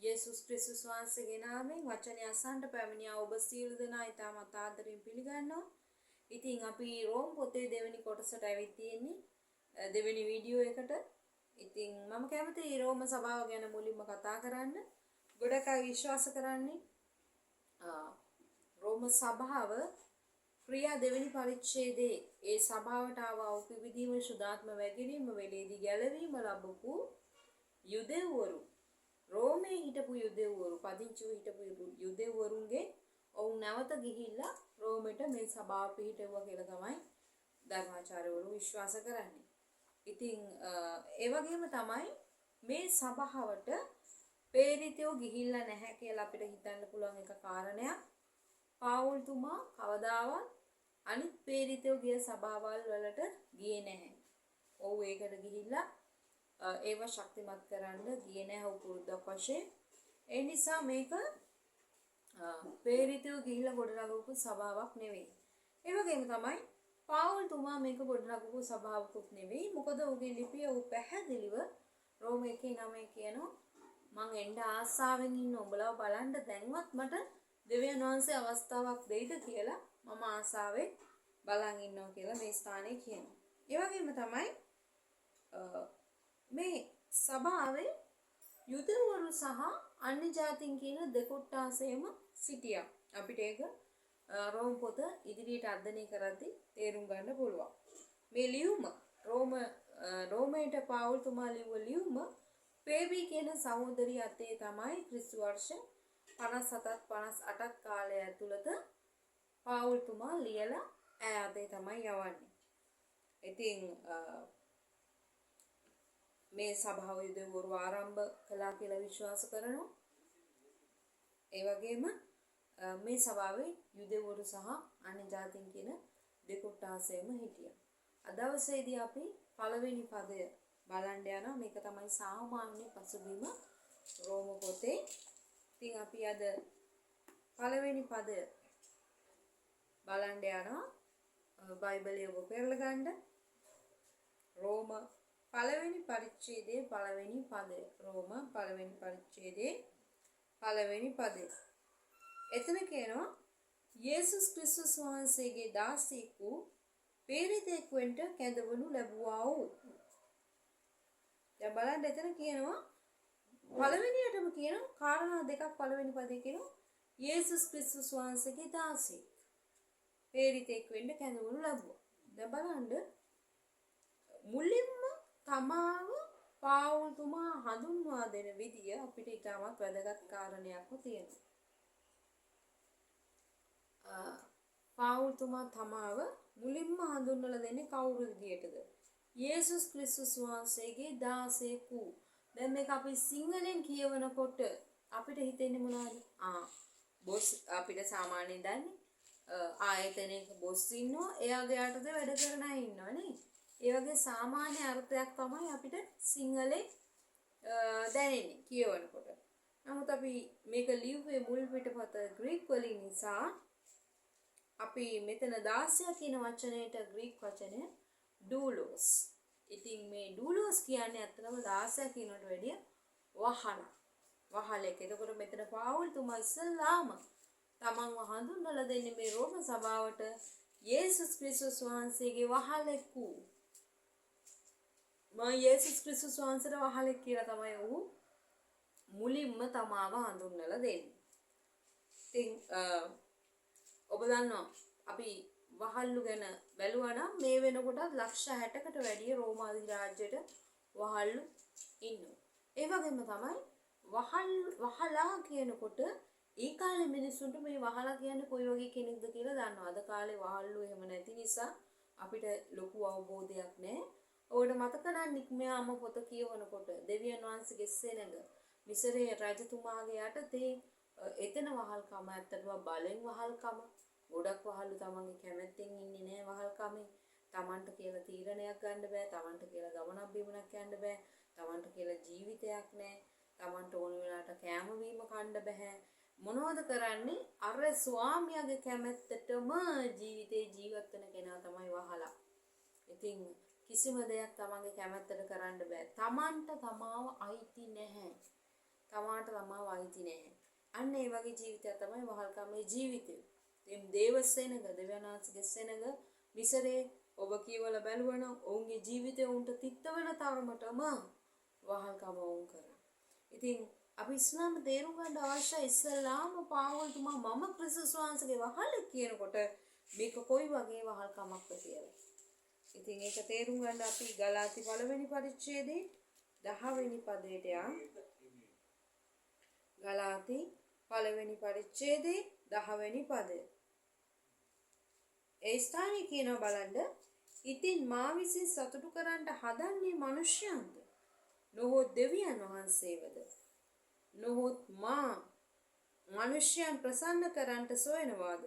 යේසුස් ක්‍රිස්තුස් වහන්සේගේ නාමයෙන් වචනය අසන්නට පැමිණියා ඔබ සියලු දෙනා ඉතාමත් ආදරෙන් පිළිගන්නවා. ඉතින් අපි රෝම පොතේ දෙවෙනි කොටසට ඇවිත් තියෙන්නේ දෙවෙනි වීඩියෝ එකට. ඉතින් මම කැමතියි රෝම සභාව ගැන මුලින්ම කතා කරන්න. ගොඩක් අය විශ්වාස කරන්නේ රෝම සභාව ක්‍රියා දෙවෙනි පරිච්ඡේදයේ ඒ සභාවට ආවා පිවිදීම සුදාත්ම වැගිරීම වෙලේදී ගැලවීම ලැබපු යුදෙව්වරු රෝමේ හිටපු යුදෙව්වරු පදිංචිව හිටපු යුදෙව්වරුන්ගේ ඔවුන් නැවත ගිහිල්ලා රෝමෙට මේ සභාව පිහිටුවා කියලා තමයි ධර්මාචාර්යවරු විශ්වාස කරන්නේ. ඉතින් ඒ වගේම තමයි මේ සභාවට පේරිතයෝ ගිහිල්ලා නැහැ කියලා අපිට හිතන්න පුළුවන් එක කාරණයක්. පාවුල් තුමා කවදාවත් අනිත් පේරිතයෝ ගිය සභාවල් වලට ගියේ නැහැ. ඔව් ඒකට ගිහිල්ලා ඒව ශක්තිමත් කරන්න ගියේ නැහැ උපුරුද්දක් වශයෙන්. ඒ නිසා මේක පේරිතයෝ ගිහිල්ලා ගොඩනගපු සභාවක් නෙවෙයි. ඒ වගේම තමයි පාවුල් තුමා මේක ගොඩනගපු සභාවකුත් නෙවෙයි. මොකද ඔහුගේ ලිපිය ඔහු පැහැදිලිව රෝම 1:9 කියනවා මං එන්න ආසාවෙන් ඉන්න උඹලව බලන්න දැන්වත් මට දෙවියන් වහන්සේ අවස්ථාවක් දෙයිද කියලා මම ආසාවෙන් බලන් ඉන්නවා කියලා මේ ස්ථානයේ කියනවා. ඒ වගේම තමයි මේ සභාවේ යුදෙව්වරු සහ අන්‍ය ජාතීන් කියන දෙකොට්ටාසෙම සිටියා. අපිට ඒක රෝම පොත ඉදිරියට අධ්‍යයනය කරද්දී තේරුම් ගන්න පුළුවන්. මේ ලියුම රෝමයට පාවුල් තුමා ලියුව ලියුම පේබී කියන සහෝදරිය අතේ තමයි ක්‍රිස්තු වර්ෂ 57ත් 58ත් කාලය ඇතුළත පාවුල් තුමා ලියලා ඈ අතේ තමයි යවන්නේ. ඉතින් මේ සභාව යුදෙව්වරු ආරම්භ කළා කියලා විශ්වාස කරනවා. ඒ වගේම මේ සභාවේ යුදෙව්වරු සහ අන්‍ය ජාතීන් කියන දෙකොට්ටාසෙම හිටියා. අද දවසේදී අපි පළවෙනි පදය බලන්න යනවා. මේක තමයි සාමාන්‍ය පසුබිම රෝම පොතේ. ඉතින් අපි අද පළවෙනි පදය බලන්න යනවා. බයිබලය ඔබ පෙරලා ගන්න. රෝම පළවෙනි පරිච්ඡේදයේ පළවෙනි පදය. රෝම පළවෙනි පරිච්ඡේදයේ පළවෙනි පදය. එතන කියනවා යේසුස් ක්‍රිස්තුස් වහන්සේගේ දාසියෙක් වූ පේරිතෙක් වෙන්න කැඳවනු ලැබුවා වූ. දැන් බලන්න එතන කියනවා පළවෙනියටම කියනවා කාරණා දෙකක් පළවෙනි පදේ කියනවා යේසුස් ක්‍රිස්තුස් වහන්සේගේ දාසියෙක් පේරිතෙක් වෙන්න කැඳවනු ලැබුවා. දැන් බලන්න මුලින්ම තමාව පාවුල් තුමා හඳුන්වා දෙන විදිය අපිට ඉතාමත් වැදගත් කාරණයක් තියෙනවා. පාවුල් තුමා තමාව මුලින්ම හඳුන්වලා දෙන්නේ කවුරු විදියටද? යේසුස් ක්‍රිස්තුස් වහන්සේගේ දාසයෙක් වූ. දැන් මේක අපි සිංහලෙන් කියවනකොට අපිට හිතෙන්නේ මොනවද? බොස් අපිට සාමාන්‍යයෙන් දන්නේ ආයතනයක බොස් ඉන්නවා, එයාගේ යටතේ වැඩ කරන අය ඉන්නවා නේ. ඒ වගේ සාමාන්‍ය අර්ථයක් තමයි අපිට සිංහලේ දැනෙන්නේ කියවනකොට. නමුත් අපි මේක ලියුවේ මුල් පිටපත ග්‍රීක වලින් නිසා අපි මෙතන 16 කියන වචනයට ග්‍රීක වචනය ඩූලෝස්. ඉතින් මේ ඩූලෝස් කියන්නේ අත්‍තරම 16 කියනට වැඩිය වහලෙක්. එතකොට මෙතන පාවුල් තුමා ඉස්සල්ලාම තමන්ව හඳුන්වලා දෙන්නේ මේ රෝම සභාවට යේසුස් ක්‍රිස්තුස් වහන්සේගේ වහලෙක් වූ. යේසුස් ක්‍රිස්තුස් වහන්සේට වහලෙක් කියලා තමයි ඔහු මුලින්ම තමාව හඳුන්වලා දෙන්නේ. ඉතින් ඔබ දන්නවා අපි වහල්ලු ගැන බැලුවා නම් මේ වෙනකොට ලක්ෂ 60කට වැඩිය රෝම අධිරාජ්‍යයට වහල්ලු ඉන්නවා. ඒ වගේම තමයි වහලා කියනකොට ඒ කාලේ මිනිස්සුන්ට මේ වහලා කියන්නේ කොයි වගේ කෙනෙක්ද කියලා දන්නවා. අද කාලේ වහල්ලු එහෙම නැති නිසා අපිට ලොකු අවබෝධයක් නැහැ. ඔයාලට මතක නම් නික්මයාම පොත කියවනකොට දෙවියන් වහන්සේගේ සෙනඟ මිසරේ රජතුමාගේ යටතේ එතන වහල්කම ඇත්තටම බලෙන් වහල්කම. ගොඩක් වහල්ලු තමන්ගේ කැමැත්තෙන් ඉන්නේ නැහැ වහල්කමේ. තමන්ට කියලා තීරණයක් ගන්න බෑ. තමන්ට කියලා ගමනක් බිමනක් යන්න බෑ. තමන්ට කියලා ජීවිතයක් නැහැ. තමන්ට ඕන වෙලාවට කෑම බීම කන්න බෑ. මොනවද කරන්නේ? අර ස්වාමියාගේ කැමැත්තටම ජීවිතේ ජීවත් වෙන කෙනා තමයි වහලා. ඉතින් කිසිම දෙයක් තමන්ගේ කැමැත්තට කරන්න බෑ. තමන්ට තමාව අයිති නැහැ. තමාට තමා වයිති නැහැ. අන්න ඒ වගේ ජීවිතයක් තමයි වහල්කමේ ජීවිතය. ඉතින් දේවසේනග දෙවියන්වහන්සේගේ සෙනග මිසරේ ඔබ කියවල බැලුවනම් ඔවුන්ගේ ජීවිතය උන්ට තිත්ත වෙන තරමටම වහල්කම වුන් කරා. ඉතින් අපි ඉස්ලාම තේරුම් ගන්න අවශ්‍යයි. ඉස්ලාම පාවල්තුමා මම ක්‍රිස්තුස් වහන්සේගේ වහලෙක් කියනකොට මේක කොයි වගේ වහල්කමක්ද කියලා. ඉතින් ඒක තේරුම් ගන්න අපි ගලාති පළවෙනි පරිච්ඡේදයේ 10 වෙනි පදයට යන්. ගලාති පළවෙනි පරිච්ඡේදයේ 10 වෙනි පදය. ඒ ස්ථානයේ කියනවා බලන්න. ඉතින් මා විසින් සතුටු කරන්න හදන්නේ මිනිසයන්ද? නොහොත් දෙවියන් වහන්සේවද? නොහොත් මා මිනිසයන් ප්‍රසන්න කරන්නට සොයනවාද?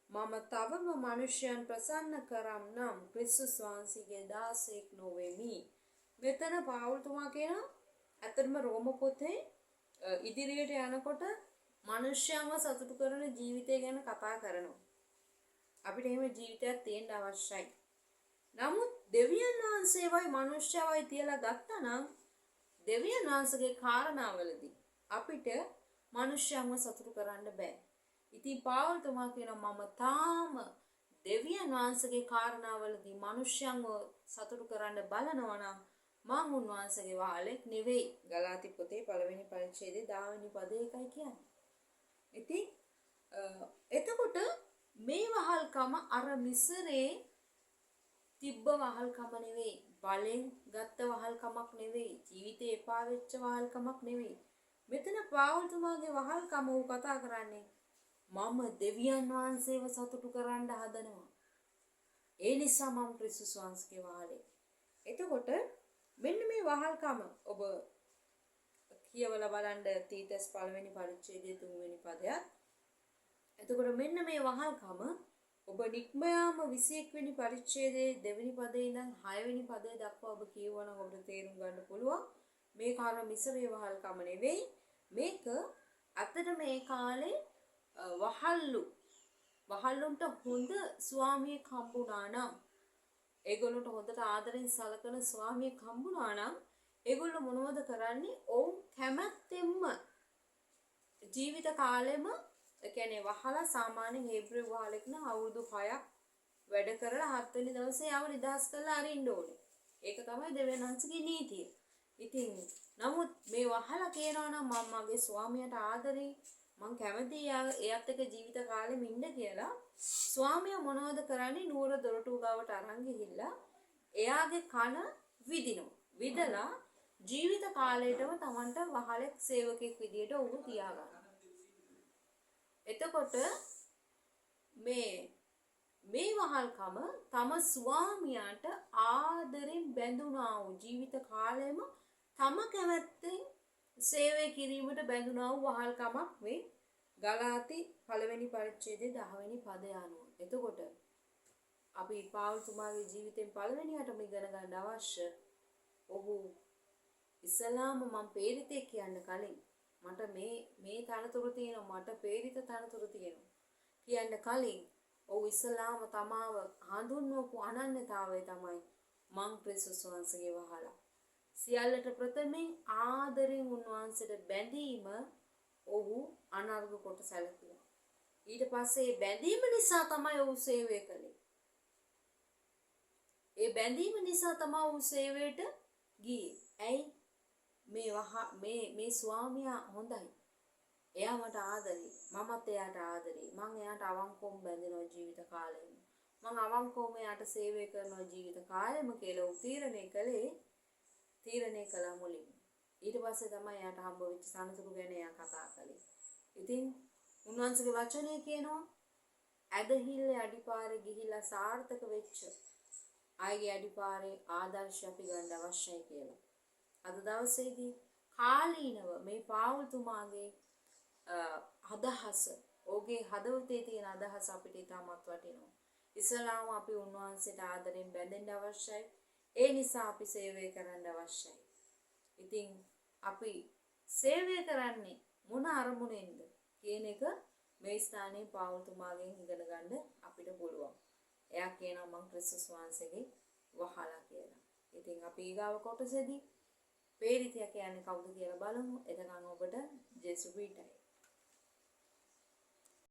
මම තවම මිනිසයන් ප්‍රසන්න කරම් නම් ක්‍රිස්තුස් වහන්සේගේ දාසෙක් නොවෙමි. මෙතන පාවුල්තුමා කියන ඇත්තටම රෝම පොතේ ඉදිරියට යනකොට මිනිසයන්ව සතුටු කරන ජීවිතය ගැන කතා කරනවා. අපිට එහෙම ජීවිතයක් තියෙන්න අවශ්‍යයි. නමුත් දෙවියන් වහන්සේවයි මිනිස්සයවයි තියලා ගත්තා නම් දෙවියන් වහන්සේගේ කාරණාවලදී අපිට මිනිස්සයන්ව සතුටු කරන්න බෑ. ඉතින් පාවුල්තුමා කියනවා මම තාම දෙවියන් වහන්සේගේ කාරණාවලදී මිනිස්සයන්ව සතුටු කරන්න බලනවා නම් මම උන්වහන්සේගේ වහලෙක් නෙවෙයි. ගලාති පොතේ පළවෙනි පරිච්ඡේදයේ 10 වෙනි පදේ එකයි කියන්නේ. ඉතින් එතකොට මේ වහල්කම අර මිසරේ තිබ්බ වහල්කම නෙවෙයි. බලෙන් ගත්ත වහල්කමක් නෙවෙයි. ජීවිතේ එපා වෙච්ච වහල්කමක් නෙවෙයි. මෙතන පාවුල්තුමාගේ වහල්කම ඌ කතා කරන්නේ මම දෙවියන් වහන්සේව සතුටු කරන්න හදනවා. ඒ නිසා මම ක්‍රිස්තුස් වහන්සේගේ වහලෙක්. එතකොට මෙන්න මේ වහල්කම ඔබ කියවලා බලන්න තීතස් පළවෙනි පරිච්ඡේදයේ 3 වෙනි පදයක්. එතකොට මෙන්න මේ වහල්කම ඔබ නික්මයාම 21 වෙනි පරිච්ඡේදයේ 2 වෙනි පදේ ඉඳන් 6 වෙනි පදේ දක්වා ඔබ කියවනම් ඔබට තේරුම් ගන්න පුළුවන් මේක අර මිසරේ වහල්කම නෙවෙයි. මේක අතට මේ කාලේ වහල්ලුන්ට හොඳ ස්වාමියෙක් හම්බුණා නම් ඒගොල්ලන්ට හොඳට ආදරෙන් සලකන ස්වාමියෙක් හම්බුණා නම් ඒගොල්ලෝ මොනවද කරන්නේ? ඔවුන් කැමැත්තෙන්ම ජීවිත කාලෙම ඒ කියන්නේ වහලා සාමාන්‍යයෙන් හේබ්‍රු වහලෙක් නම් අවුරුදු 6ක් වැඩ කරලා 7 වෙනි දවසේ ආව නිදහස් කරලා අරින්න ඕනේ. ඒක තමයි දෙවියන් වහන්සේගේ නීතිය. ඉතින් නමුත් මේ වහලා කියනවා නම් මම මගේ ස්වාමියාට ආදරෙයි මං කැමති එයාත් එක්ක ජීවිත කාලෙම ඉන්න කියලා ස්වාමියා මොනවද කරන්නේ? නුවර දොරටු ගාවට අරන් ගිහිල්ලා එයාගේ කන විදිනවා. විදලා ජීවිත කාලයටම Tamanට වහලෙක් සේවකෙක් විදියට උරු තියාගන්න. එතකොට මේ වහල්කම තම ස්වාමියාට ආදරෙන් බැඳුනා වූ ජීවිත කාලෙම තම කැමැත්තෙන් සේවය කිරීමට බැඳුනා වූ වහල්කමක් මේ ගලාති පළවෙනි පරිච්ඡේදයේ 10 වෙනි පදය අනුව. එතකොට අපි පාවුල්තුමාගේ ජීවිතෙන් පළවෙනියටම ඉගෙන ගන්න අවශ්‍ය ඔහු ඉස්ලාම මම පේරිතේ කියන්න කලින් මට මේ තනතුරු තියෙනවා, මට පේරිත තනතුරු තියෙනවා කියන්න කලින් ඔහු ඉස්ලාම තමාව හඳුන්වපු අනන්‍යතාවය තමයි මං ක්‍රිස්තුස් වහන්සේගේ වහලා. සියල්ලට ප්‍රථමයෙන් ආදරෙන් උන්වහන්සේට බැඳීම ඔහු අනර්ග කොට සැලකුවා. ඊට පස්සේ බැඳීම නිසා තමයි ඔහු සේවය කළේ. ඒ බැඳීම නිසා තමයි ඔහු සේවයට ගියේ. ඇයි? මේ ස්වාමියා හොඳයි. එයා මට ආදරේ. මමත් එයාට ආදරේ. මං එයාට අවංකවම බැඳෙනවා ජීවිත කාලෙම. මං අවංකවම එයාට සේවය කරනවා ජීවිත කාලෙම කියලා ඔහු තීරණය කළා මුලින්ම. ඊට පස්සේ තමයි එයාට හම්බ වෙච්ච සනසුරු ගැන එයා කතා කළේ. ඉතින් උන්වහන්සේගේ වචනය කියනවා ඇදහිල්ලේ අඩිපාරේ ගිහිලා සාර්ථක වෙච්ච අයගේ අඩිපාරේ ආදර්ශ අපි ගන්න අවශ්‍යයි කියලා. අද දවසේදී කාලීනව මේ පාවුල්තුමාගේ අදහස, ඔහුගේ හදවතේ තියෙන අදහස අපිට ඉතාමත් වටිනවා. ඉස්ලාම අපි උන්වහන්සේට ආදරෙන් බැඳෙන්න අවශ්‍යයි. ඒ නිසා අපි සේවය කරන්න අවශ්‍යයි. ඉතින් අපි සේවය කරන්නේ මොන අරමුණෙන්ද කියන එක මේ ස්ථානයේ පාවුල්තුමාගෙන් ඉගෙන ගන්න අපිට පුළුවන්. එයා කියනවා මං ක්‍රිස්තුස් වහන්සේගේ වහලා කියලා. ඉතින් අපි ඊගාව කොටසේදී ප්‍රේරිතයා කියන්නේ කවුද කියලා බලමු. එතකන් ඔබට ජෙසුපීටයි.